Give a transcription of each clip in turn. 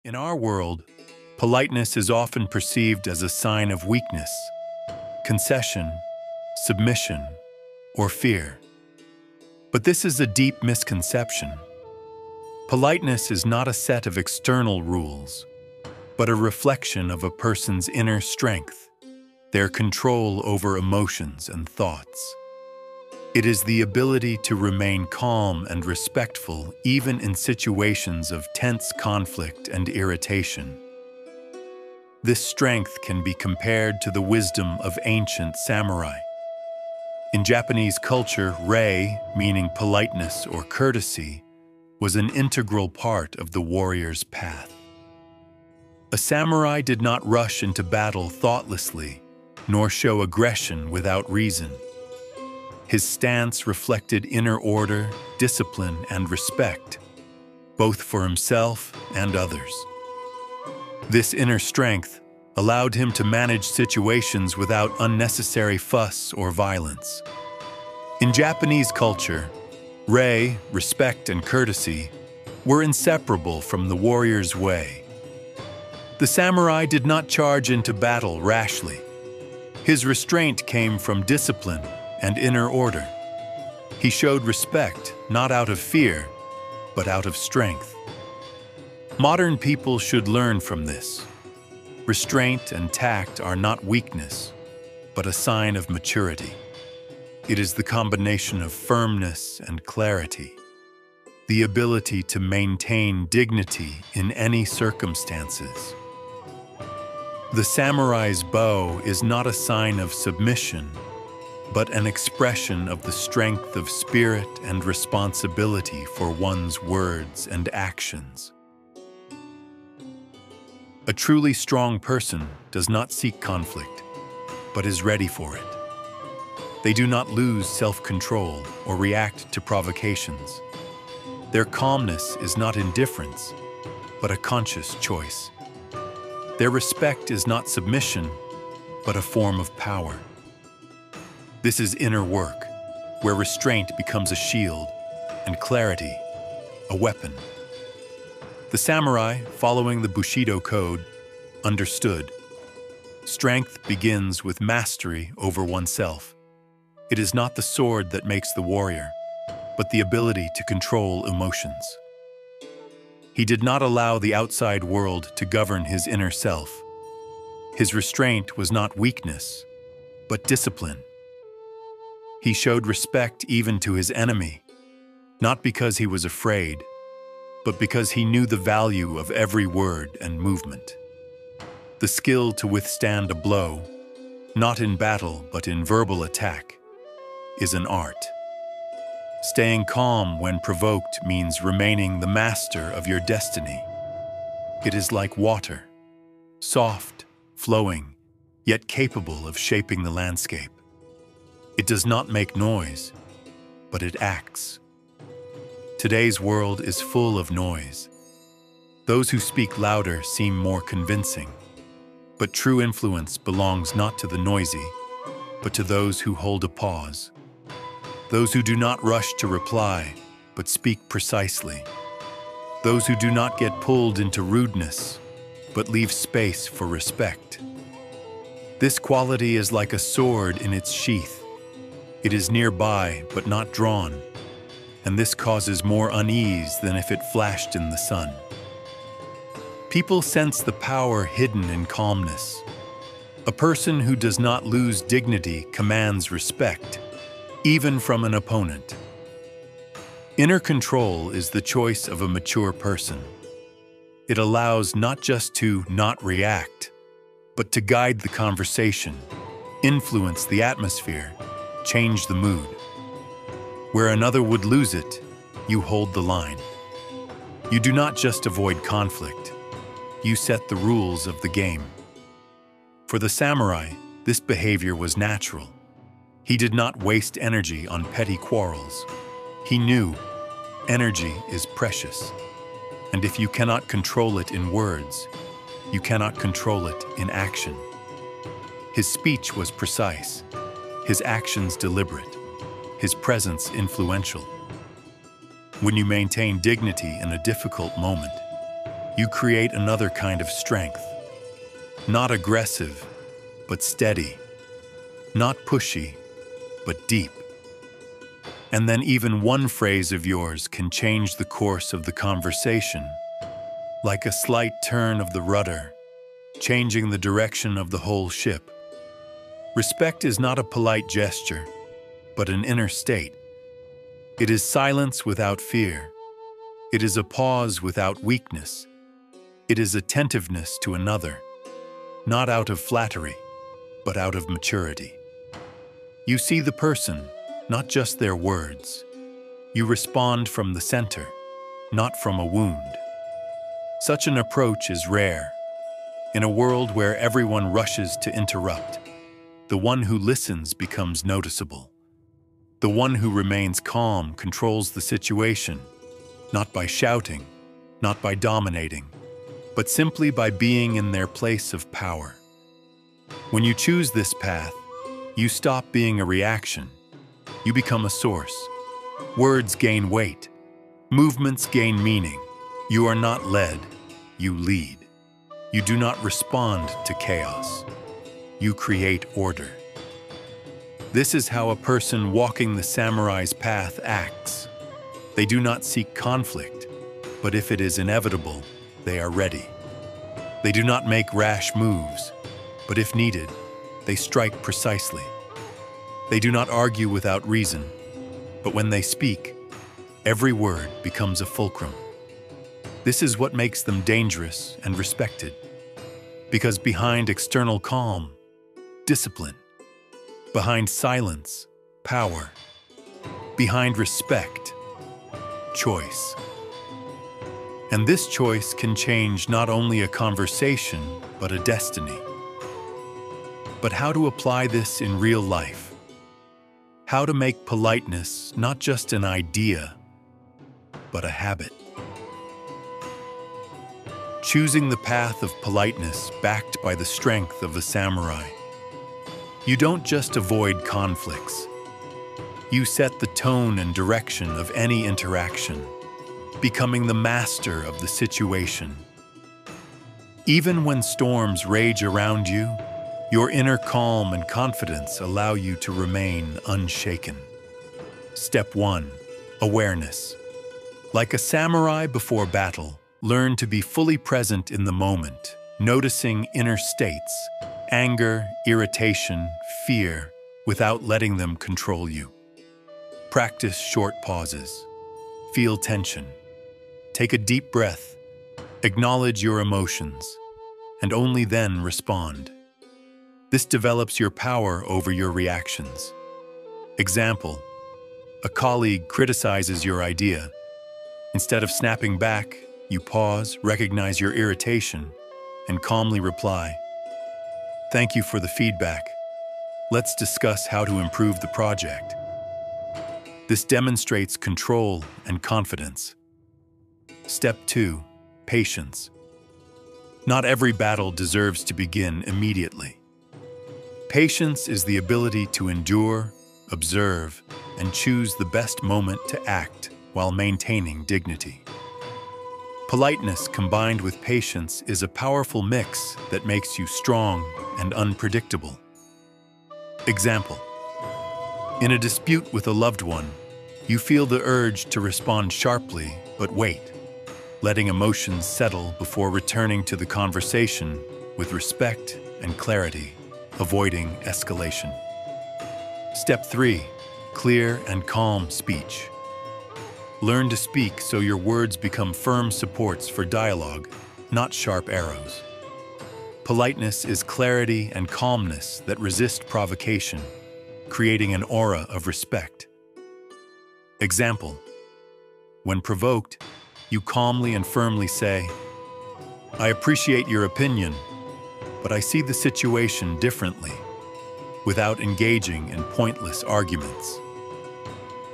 In our world, politeness is often perceived as a sign of weakness, concession, submission, or fear. But this is a deep misconception. Politeness is not a set of external rules, but a reflection of a person's inner strength, their control over emotions and thoughts. It is the ability to remain calm and respectful even in situations of tense conflict and irritation. This strength can be compared to the wisdom of ancient samurai. In Japanese culture, rei, meaning politeness or courtesy, was an integral part of the warrior's path. A samurai did not rush into battle thoughtlessly, nor show aggression without reason. His stance reflected inner order, discipline, and respect, both for himself and others. This inner strength allowed him to manage situations without unnecessary fuss or violence. In Japanese culture, rei, respect, and courtesy were inseparable from the warrior's way. The samurai did not charge into battle rashly. His restraint came from discipline and inner order. He showed respect not out of fear, but out of strength. Modern people should learn from this. Restraint and tact are not weakness, but a sign of maturity. It is the combination of firmness and clarity, the ability to maintain dignity in any circumstances. The samurai's bow is not a sign of submission, but an expression of the strength of spirit and responsibility for one's words and actions. A truly strong person does not seek conflict, but is ready for it. They do not lose self-control or react to provocations. Their calmness is not indifference, but a conscious choice. Their respect is not submission, but a form of power. This is inner work, where restraint becomes a shield and clarity a weapon. The samurai, following the Bushido code, understood. Strength begins with mastery over oneself. It is not the sword that makes the warrior, but the ability to control emotions. He did not allow the outside world to govern his inner self. His restraint was not weakness, but discipline. He showed respect even to his enemy, not because he was afraid, but because he knew the value of every word and movement. The skill to withstand a blow, not in battle but in verbal attack, is an art. Staying calm when provoked means remaining the master of your destiny. It is like water, soft, flowing, yet capable of shaping the landscape. It does not make noise, but it acts. Today's world is full of noise. Those who speak louder seem more convincing, but true influence belongs not to the noisy, but to those who hold a pause. Those who do not rush to reply, but speak precisely. Those who do not get pulled into rudeness, but leave space for respect. This quality is like a sword in its sheath. It is nearby, but not drawn, and this causes more unease than if it flashed in the sun. People sense the power hidden in calmness. A person who does not lose dignity commands respect, even from an opponent. Inner control is the choice of a mature person. It allows not just to not react, but to guide the conversation, influence the atmosphere, change the mood. Where another would lose it, you hold the line. You do not just avoid conflict, you set the rules of the game. For the samurai, this behavior was natural. He did not waste energy on petty quarrels. He knew energy is precious, and if you cannot control it in words, you cannot control it in action. His speech was precise, his actions deliberate, his presence influential. When you maintain dignity in a difficult moment, You create another kind of strength. Not aggressive, but steady. Not pushy, but deep. And then even one phrase of yours can change the course of the conversation, like a slight turn of the rudder, changing the direction of the whole ship. Respect is not a polite gesture, but an inner state. It is silence without fear. It is a pause without weakness. It is attentiveness to another, not out of flattery, but out of maturity. You see the person, not just their words. You respond from the center, not from a wound. Such an approach is rare. In a world where everyone rushes to interrupt, the one who listens becomes noticeable. The one who remains calm controls the situation, not by shouting, not by dominating, but simply by being in their place of power. When you choose this path, you stop being a reaction. You become a source. Words gain weight. Movements gain meaning. You are not led, you lead. You do not respond to chaos. You create order. This is how a person walking the samurai's path acts. They do not seek conflict, but if it is inevitable, they are ready. They do not make rash moves, but if needed, they strike precisely. They do not argue without reason, but when they speak, every word becomes a fulcrum. This is what makes them dangerous and respected, because behind external calm, discipline. Behind silence, power. Behind respect, choice. And this choice can change not only a conversation, but a destiny. But how to apply this in real life? How to make politeness not just an idea, but a habit. Choosing the path of politeness backed by the strength of a samurai. You don't just avoid conflicts. You set the tone and direction of any interaction, becoming the master of the situation. Even when storms rage around you, your inner calm and confidence allow you to remain unshaken. Step 1. Awareness. Like a samurai before battle, learn to be fully present in the moment, noticing inner states, anger, irritation, fear, without letting them control you. Practice short pauses. Feel tension. Take a deep breath. Acknowledge your emotions, and only then respond. This develops your power over your reactions. Example: a colleague criticizes your idea. Instead of snapping back, you pause, recognize your irritation, and calmly reply, "Thank you for the feedback. Let's discuss how to improve the project." This demonstrates control and confidence. Step 2. Patience. Not every battle deserves to begin immediately. Patience is the ability to endure, observe, and choose the best moment to act while maintaining dignity. Politeness combined with patience is a powerful mix that makes you strong and unpredictable. Example: in a dispute with a loved one, you feel the urge to respond sharply, but wait, letting emotions settle before returning to the conversation with respect and clarity, avoiding escalation. Step 3. Clear and calm speech. Learn to speak so your words become firm supports for dialogue, not sharp arrows. Politeness is clarity and calmness that resist provocation, creating an aura of respect. Example: when provoked, you calmly and firmly say, "I appreciate your opinion, but I see the situation differently," without engaging in pointless arguments.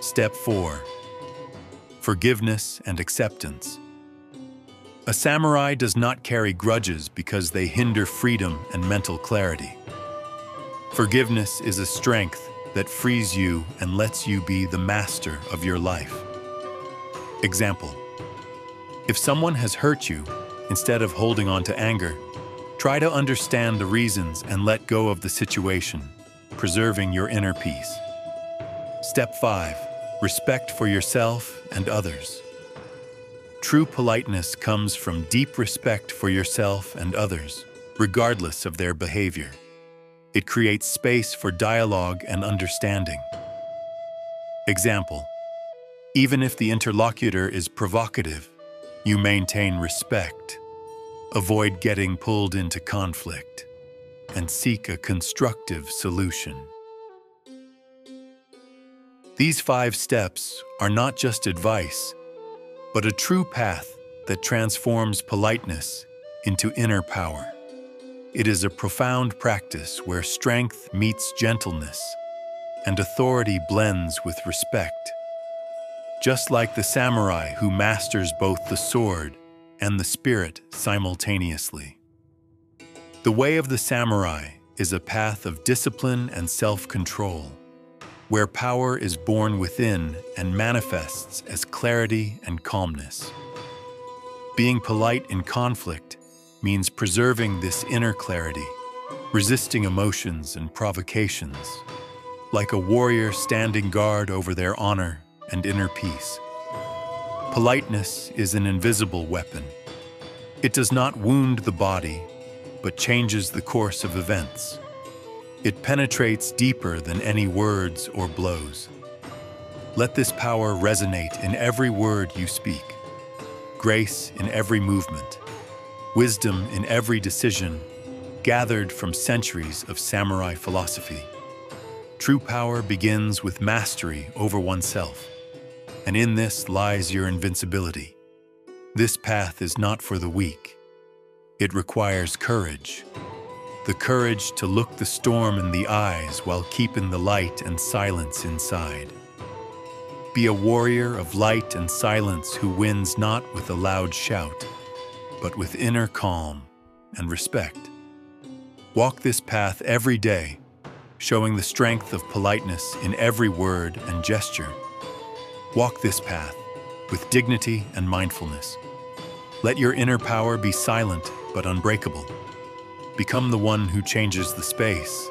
Step 4. Forgiveness and acceptance. A samurai does not carry grudges because they hinder freedom and mental clarity. Forgiveness is a strength that frees you and lets you be the master of your life. Example: if someone has hurt you, Instead of holding on to anger, try to understand the reasons and let go of the situation, preserving your inner peace. Step 5. Respect for yourself and others. True politeness comes from deep respect for yourself and others, regardless of their behavior. It creates space for dialogue and understanding. Example: even if the interlocutor is provocative, you maintain respect. Avoid getting pulled into conflict and seek a constructive solution. These 5 steps are not just advice, but a true path that transforms politeness into inner power. It is a profound practice where strength meets gentleness and authority blends with respect. Just like the samurai who masters both the sword and the spirit simultaneously. The way of the samurai is a path of discipline and self-control, where power is born within and manifests as clarity and calmness. Being polite in conflict means preserving this inner clarity, resisting emotions and provocations, like a warrior standing guard over their honor and inner peace. Politeness is an invisible weapon. It does not wound the body, but changes the course of events. It penetrates deeper than any words or blows. Let this power resonate in every word you speak, grace in every movement, wisdom in every decision, gathered from centuries of samurai philosophy. True power begins with mastery over oneself, and in this lies your invincibility. This path is not for the weak. It requires courage. The courage to look the storm in the eyes while keeping the light and silence inside. Be a warrior of light and silence who wins not with a loud shout, but with inner calm and respect. Walk this path every day, showing the strength of politeness in every word and gesture. Walk this path with dignity and mindfulness. Let your inner power be silent but unbreakable. Become the one who changes the space,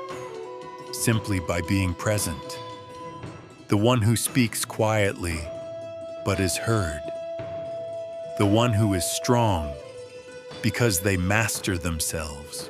simply by being present. The one who speaks quietly but is heard. The one who is strong because they master themselves.